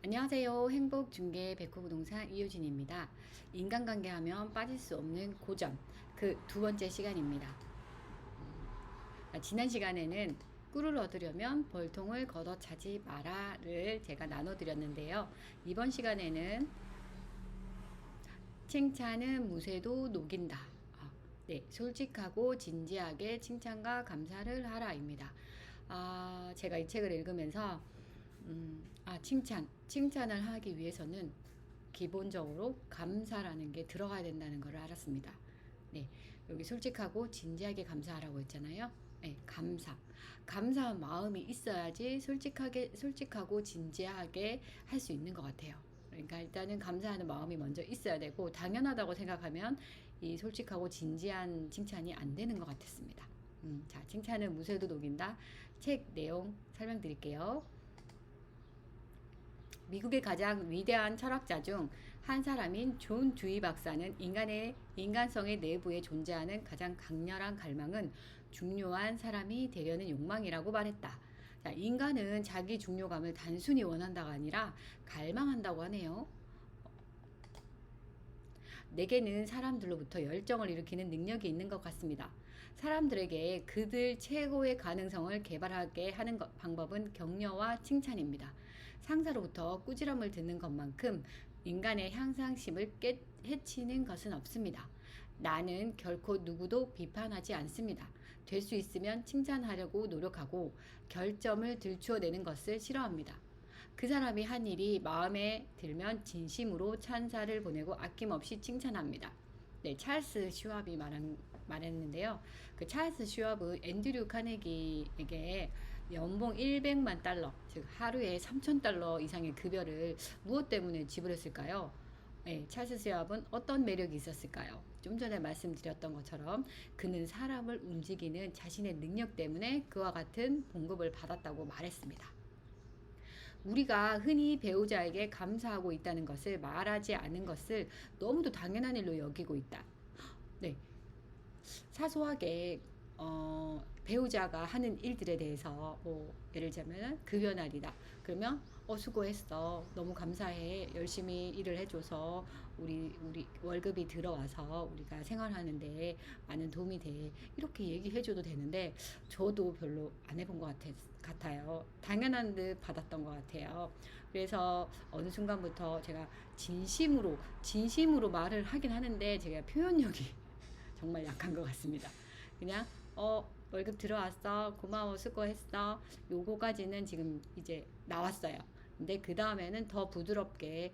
안녕하세요. 행복중개 백호부동산 이효진입니다. 인간관계 하면 빠질 수 없는 고전, 그 두 번째 시간입니다. 지난 시간에는 꿀을 얻으려면 벌통을 걷어차지 마라를 제가 나눠드렸는데요. 이번 시간에는 칭찬은 무쇠도 녹인다. 네, 솔직하고 진지하게 칭찬과 감사를 하라입니다. 제가 이 책을 읽으면서 칭찬을 하기 위해서는 기본적으로 감사라는 게 들어가야 된다는 걸 알았습니다. 네, 여기 솔직하고 진지하게 감사하라고 했잖아요. 네, 감사한 마음이 있어야지 솔직하고 진지하게 할 수 있는 것 같아요. 그러니까 일단은 감사하는 마음이 먼저 있어야 되고, 당연하다고 생각하면 이 솔직하고 진지한 칭찬이 안 되는 것 같았습니다. 자, 칭찬은 무쇠도 녹인다. 책 내용 설명드릴게요. 미국의 가장 위대한 철학자 중 한 사람인 존 듀이 박사는 인간성의 내부에 존재하는 가장 강렬한 갈망은 중요한 사람이 되려는 욕망이라고 말했다. 자, 인간은 자기 중요감을 단순히 원한다가 아니라 갈망한다고 하네요. 내게는 사람들로부터 열정을 일으키는 능력이 있는 것 같습니다. 사람들에게 그들 최고의 가능성을 개발하게 하는 방법은 격려와 칭찬입니다. 상사로부터 꾸지람을 듣는 것만큼 인간의 향상심을 해치는 것은 없습니다. 나는 결코 누구도 비판하지 않습니다. 될 수 있으면 칭찬하려고 노력하고 결점을 들추어내는 것을 싫어합니다. 그 사람이 한 일이 마음에 들면 진심으로 찬사를 보내고 아낌없이 칭찬합니다. 네, 찰스 슈왑이 말했는데요. 그 찰스 슈왑은 앤드류 카네기에게 연봉 100만 달러, 즉 하루에 3,000달러 이상의 급여를 무엇 때문에 지불했을까요? 네, 찰스 슈왑은 어떤 매력이 있었을까요? 좀 전에 말씀드렸던 것처럼 그는 사람을 움직이는 자신의 능력 때문에 그와 같은 봉급을 받았다고 말했습니다. 우리가 흔히 배우자에게 감사하고 있다는 것을 말하지 않은 것을 너무도 당연한 일로 여기고 있다. 네, 사소하게 배우자가 하는 일들에 대해서 예를 들자면 급여 날이다. 그러면 수고했어. 너무 감사해. 열심히 일을 해줘서 우리 월급이 들어와서 우리가 생활하는데 많은 도움이 돼. 이렇게 얘기해줘도 되는데 저도 별로 안 해본 것 같아요. 당연한 듯 받았던 것 같아요. 그래서 어느 순간부터 제가 진심으로 말을 하긴 하는데 제가 표현력이 정말 약한 것 같습니다. 그냥 월급 들어왔어, 고마워, 수고했어, 요거까지는 지금 이제 나왔어요. 근데 그 다음에는 더 부드럽게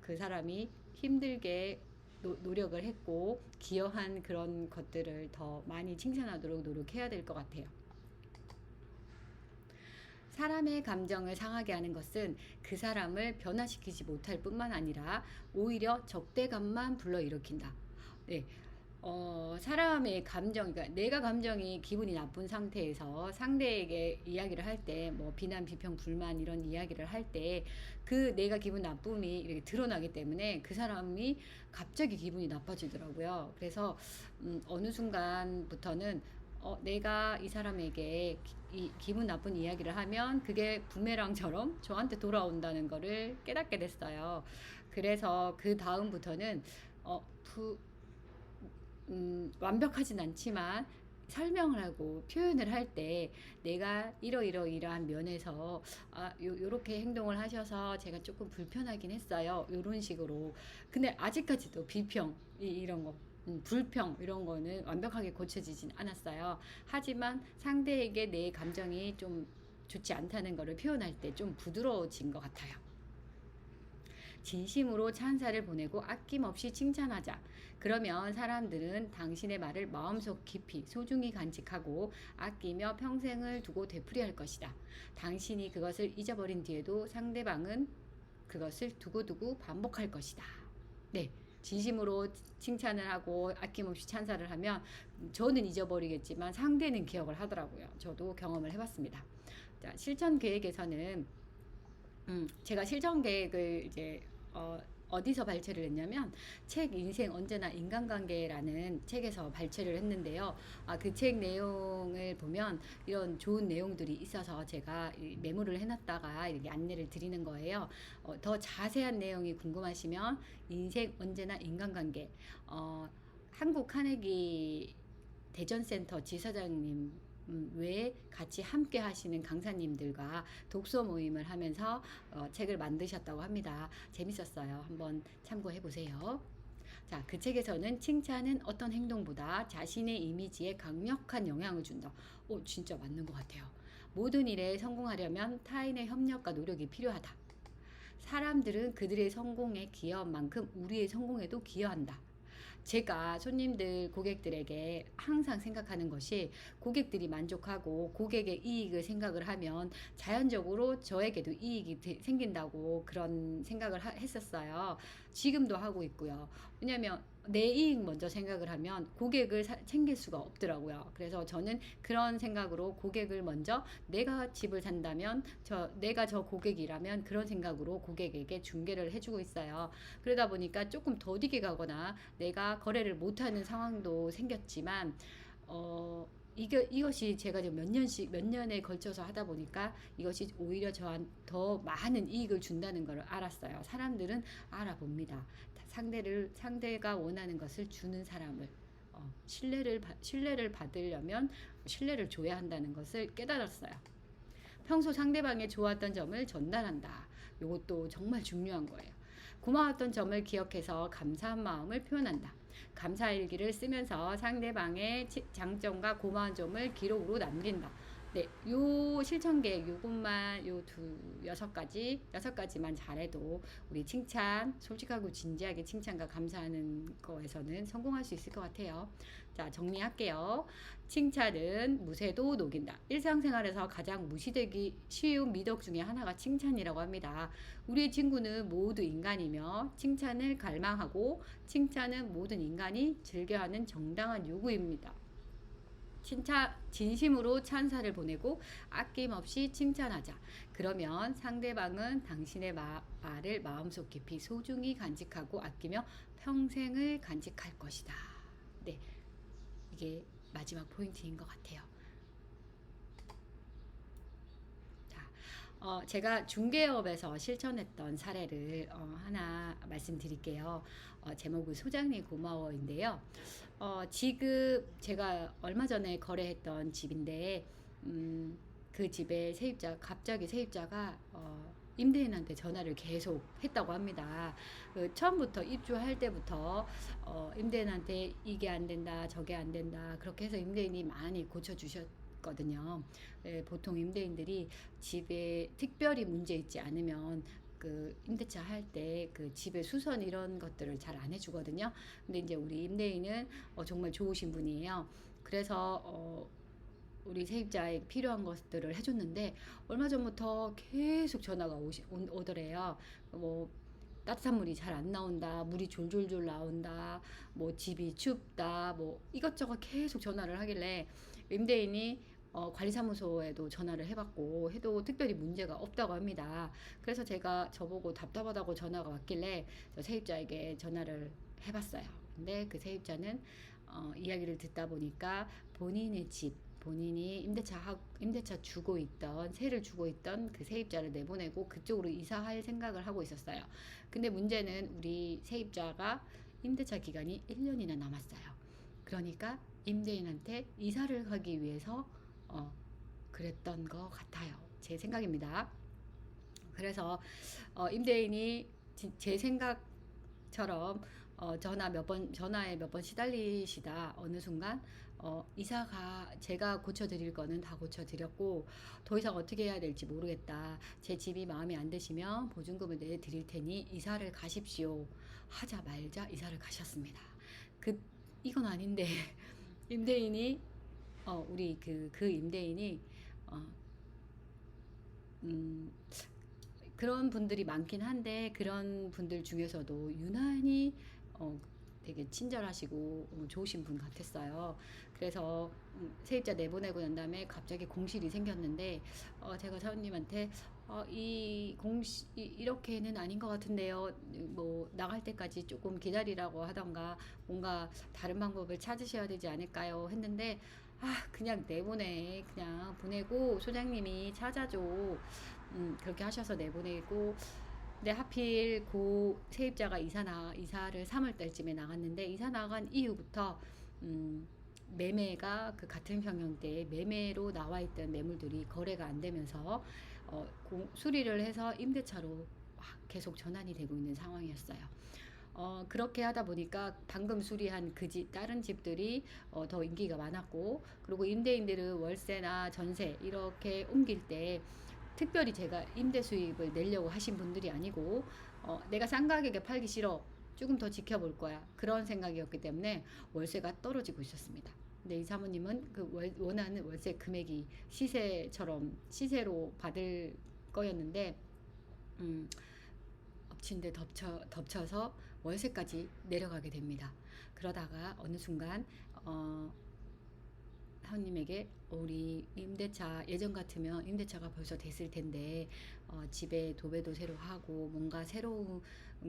그 사람이 힘들게 노력을 했고 기여한 그런 것들을 더 많이 칭찬하도록 노력해야 될 것 같아요. 사람의 감정을 상하게 하는 것은 그 사람을 변화시키지 못할 뿐만 아니라 오히려 적대감만 불러일으킨다. 네, 사람의 감정, 그러니까 내가 감정이 기분이 나쁜 상태에서 상대에게 이야기를 할 때, 비난, 비평, 불만 이런 이야기를 할 때, 그 내가 기분 나쁨이 이렇게 드러나기 때문에 그 사람이 갑자기 기분이 나빠지더라고요. 그래서, 어느 순간부터는 내가 이 사람에게 기분 나쁜 이야기를 하면 그게 부메랑처럼 저한테 돌아온다는 거를 깨닫게 됐어요. 그래서 그 다음부터는, 완벽하진 않지만 설명을 하고 표현을 할 때 내가 이러이러이러한 면에서 요렇게 행동을 하셔서 제가 조금 불편하긴 했어요. 요런 식으로. 근데 아직까지도 비평 이런 거 불평 이런 거는 완벽하게 고쳐지진 않았어요. 하지만 상대에게 내 감정이 좀 좋지 않다는 거를 표현할 때 좀 부드러워진 것 같아요. 진심으로 찬사를 보내고 아낌없이 칭찬하자. 그러면 사람들은 당신의 말을 마음속 깊이 소중히 간직하고 아끼며 평생을 두고 되풀이할 것이다. 당신이 그것을 잊어버린 뒤에도 상대방은 그것을 두고두고 반복할 것이다. 네. 진심으로 칭찬을 하고 아낌없이 찬사를 하면 저는 잊어버리겠지만 상대는 기억을 하더라고요. 저도 경험을 해봤습니다. 자, 실천 계획에서는 제가 실천 계획을 이제 어디서 발췌를 했냐면 책 인생 언제나 인간관계라는 책에서 발췌를 했는데요. 그 책 내용을 보면 이런 좋은 내용들이 있어서 제가 메모를 해놨다가 이렇게 안내를 드리는 거예요. 더 자세한 내용이 궁금하시면 인생 언제나 인간관계, 한국 카네기 대전센터 지사장님 외에 같이 함께 하시는 강사님들과 독서 모임을 하면서 책을 만드셨다고 합니다. 재밌었어요. 한번 참고해 보세요. 자, 그 책에서는 칭찬은 어떤 행동보다 자신의 이미지에 강력한 영향을 준다. 진짜 맞는 것 같아요. 모든 일에 성공하려면 타인의 협력과 노력이 필요하다. 사람들은 그들의 성공에 기여한 만큼 우리의 성공에도 기여한다. 제가 손님들, 고객들에게 항상 생각하는 것이 고객들이 만족하고 고객의 이익을 생각을 하면 자연적으로 저에게도 이익이 생긴다고 그런 생각을 했었어요. 지금도 하고 있고요. 왜냐하면 내 이익 먼저 생각을 하면 고객을 챙길 수가 없더라고요. 그래서 저는 그런 생각으로 고객을 먼저, 내가 집을 산다면 내가 저 고객이라면 그런 생각으로 고객에게 중개를 해주고 있어요. 그러다 보니까 조금 더디게 가거나 내가 거래를 못하는 상황도 생겼지만 이것이 제가 지금 몇 년에 걸쳐서 하다 보니까 이것이 오히려 저한 더 많은 이익을 준다는 걸 알았어요. 사람들은 알아봅니다. 상대가 원하는 것을 주는 사람을, 신뢰를 받으려면 신뢰를 줘야 한다는 것을 깨달았어요. 평소 상대방의 좋았던 점을 전달한다. 이것도 정말 중요한 거예요. 고마웠던 점을 기억해서 감사한 마음을 표현한다. 감사일기를 쓰면서 상대방의 장점과 고마운 점을 기록으로 남긴다. 네, 요 실천 계획 요것만 여섯 가지만 잘해도 우리 칭찬, 솔직하고 진지하게 칭찬과 감사하는 거에서는 성공할 수 있을 것 같아요. 자, 정리할게요. 칭찬은 무쇠도 녹인다. 일상생활에서 가장 무시되기 쉬운 미덕 중에 하나가 칭찬이라고 합니다. 우리의 친구는 모두 인간이며 칭찬을 갈망하고 칭찬은 모든 인간이 즐겨하는 정당한 요구입니다. 진심으로 찬사를 보내고 아낌없이 칭찬하자. 그러면 상대방은 당신의 말을 마음속 깊이 소중히 간직하고 아끼며 평생을 간직할 것이다. 네, 이게 마지막 포인트인 것 같아요. 제가 중개업에서 실천했던 사례를 하나 말씀드릴게요. 제목은 소장님 고마워인데요. 지금 제가 얼마 전에 거래했던 집인데 그 집에 갑자기 세입자가 임대인한테 전화를 계속 했다고 합니다. 처음부터 입주할 때부터 임대인한테 이게 안 된다, 저게 안 된다, 그렇게 해서 임대인이 많이 고쳐주셨거든요. 보통 임대인들이 집에 특별히 문제 있지 않으면 그 임대차 할 때 그 집의 수선 이런 것들을 잘 안 해주거든요. 근데 이제 우리 임대인은 정말 좋으신 분이에요. 그래서 우리 세입자에 필요한 것들을 해줬는데 얼마 전부터 계속 전화가 오더래요. 뭐 따뜻한 물이 잘 안 나온다, 물이 졸졸졸 나온다, 뭐 집이 춥다, 뭐 이것저것 계속 전화를 하길래 임대인이 관리사무소에도 전화를 해봤고 해도 특별히 문제가 없다고 합니다. 그래서 제가 저보고 답답하다고 전화가 왔길래 저 세입자에게 전화를 해봤어요. 근데 그 세입자는 이야기를 듣다 보니까 본인의 집, 본인이 임대차 주고 있던, 세를 주고 있던 그 세입자를 내보내고 그쪽으로 이사할 생각을 하고 있었어요. 근데 문제는 우리 세입자가 임대차 기간이 1년이나 남았어요. 그러니까 임대인한테 이사를 가기 위해서 그랬던 것 같아요. 제 생각입니다. 그래서 임대인이 제 생각처럼 전화에 몇 번 시달리시다 어느 순간 제가 고쳐드릴 거는 다 고쳐드렸고 더 이상 어떻게 해야 될지 모르겠다. 제 집이 마음에 안 드시면 보증금을 내드릴 테니 이사를 가십시오. 하자 말자 이사를 가셨습니다. 이건 아닌데 임대인이 우리 그 임대인이 그런 분들이 많긴 한데 그런 분들 중에서도 유난히 되게 친절하시고 좋으신 분 같았어요. 그래서 세입자 내보내고 난 다음에 갑자기 공실이 생겼는데 제가 사원님한테 이렇게는 아닌 것 같은데요. 뭐 나갈 때까지 조금 기다리라고 하던가 뭔가 다른 방법을 찾으셔야 되지 않을까요? 했는데 그냥 내보내. 그냥 보내고 소장님이 찾아줘. 그렇게 하셔서 내보내고 근데 하필 세입자가 이사를 3월 달쯤에 나갔는데 이사 나간 이후부터 음, 매매가 그 같은 평형대에 매매로 나와 있던 매물들이 거래가 안 되면서 수리를 해서 임대차로 막 계속 전환이 되고 있는 상황이었어요. 그렇게 하다 보니까 방금 수리한 다른 집들이 더 인기가 많았고, 그리고 임대인들은 월세나 전세 이렇게 옮길 때 특별히 제가 임대 수입을 내려고 하신 분들이 아니고, 내가 싼 가격에 팔기 싫어. 조금 더 지켜볼 거야. 그런 생각이었기 때문에 월세가 떨어지고 있었습니다. 근데 이 사모님은 원하는 월세 금액이 시세로 받을 거였는데, 엎친 데 덮쳐서 월세까지 내려가게 됩니다. 그러다가 어느 순간 사모님에게 우리 임대차 예전 같으면 임대차가 벌써 됐을 텐데 집에 도배도 새로 하고 뭔가 새로운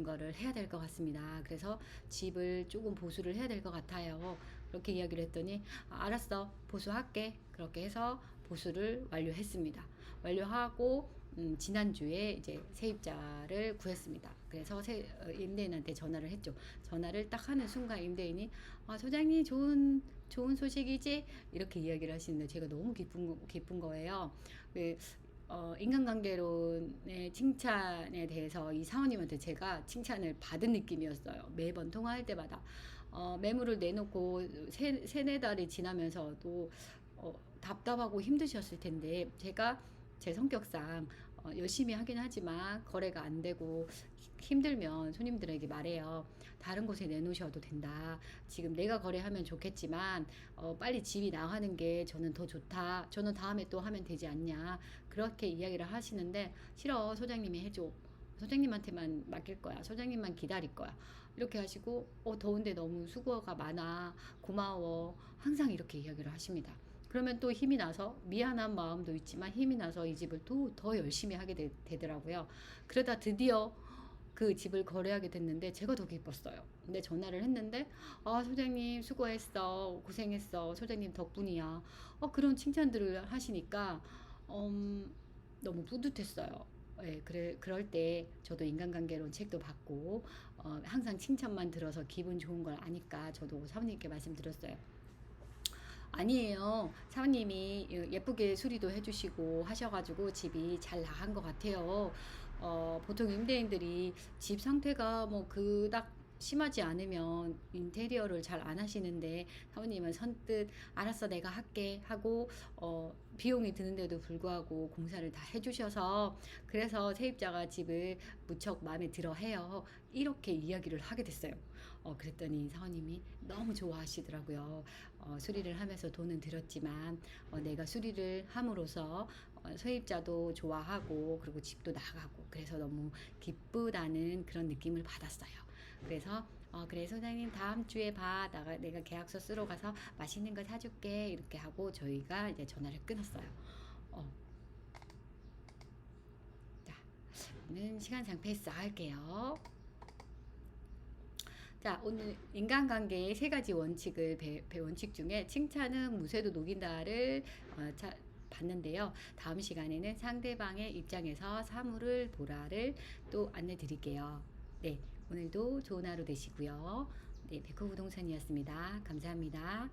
거를 해야 될 것 같습니다. 그래서 집을 조금 보수를 해야 될 것 같아요. 그렇게 이야기를 했더니 알았어, 보수할게. 그렇게 해서 보수를 완료했습니다. 완료하고 지난주에 이제 세입자를 구했습니다. 그래서 임대인한테 전화를 했죠. 전화를 딱 하는 순간 임대인이 소장님 좋은 소식이지? 이렇게 이야기를 하시는데 제가 너무 기쁜 거예요. 인간관계론의 칭찬에 대해서 이 사모님한테 제가 칭찬을 받은 느낌이었어요. 매번 통화할 때마다. 매물을 내놓고 세네 달이 지나면서도 답답하고 힘드셨을 텐데 제가 제 성격상 열심히 하긴 하지만 거래가 안 되고 힘들면 손님들에게 말해요. 다른 곳에 내놓으셔도 된다. 지금 내가 거래하면 좋겠지만 빨리 집이 나가는 게 저는 더 좋다. 저는 다음에 또 하면 되지 않냐. 그렇게 이야기를 하시는데 싫어. 소장님이 해줘. 소장님한테만 맡길 거야. 소장님만 기다릴 거야. 이렇게 하시고 더운데 너무 수고가 많아. 고마워. 항상 이렇게 이야기를 하십니다. 그러면 또 힘이 나서 미안한 마음도 있지만 힘이 나서 이 집을 또 더 열심히 하게 되더라고요. 그러다 드디어 그 집을 거래하게 됐는데 제가 더 기뻤어요. 근데 전화를 했는데 소장님 수고했어. 고생했어. 소장님 덕분이야. 그런 칭찬들을 하시니까 너무 뿌듯했어요. 예, 그럴 때 저도 인간관계론 책도 받고 항상 칭찬만 들어서 기분 좋은 걸 아니까 저도 사모님께 말씀드렸어요. 아니에요. 사모님이 예쁘게 수리도 해주시고 하셔가지고 집이 잘 나간 것 같아요. 보통 임대인들이 집 상태가 뭐 그닥 심하지 않으면 인테리어를 잘 안 하시는데 사모님은 선뜻 알았어 내가 할게 하고 비용이 드는데도 불구하고 공사를 다 해주셔서 그래서 세입자가 집을 무척 마음에 들어 해요. 이렇게 이야기를 하게 됐어요. 그랬더니 사모님이 너무 좋아하시더라고요. 수리를 하면서 돈은 들었지만 내가 수리를 함으로써 세입자도 좋아하고 그리고 집도 나가고 그래서 너무 기쁘다는 그런 느낌을 받았어요. 그래서 그래 소장님 다음 주에 봐. 내가 계약서 쓰러 가서 맛있는 거 사줄게. 이렇게 하고 저희가 이제 전화를 끊었어요. 자, 오늘 시간상 패스 할게요. 자, 오늘 인간관계의 3가지 원칙을 원칙 중에 칭찬은 무쇠도 녹인다를 봤는데요. 다음 시간에는 상대방의 입장에서 사물을 보라를 또 안내 드릴게요. 네, 오늘도 좋은 하루 되시고요. 네, 백호부동산이었습니다. 감사합니다.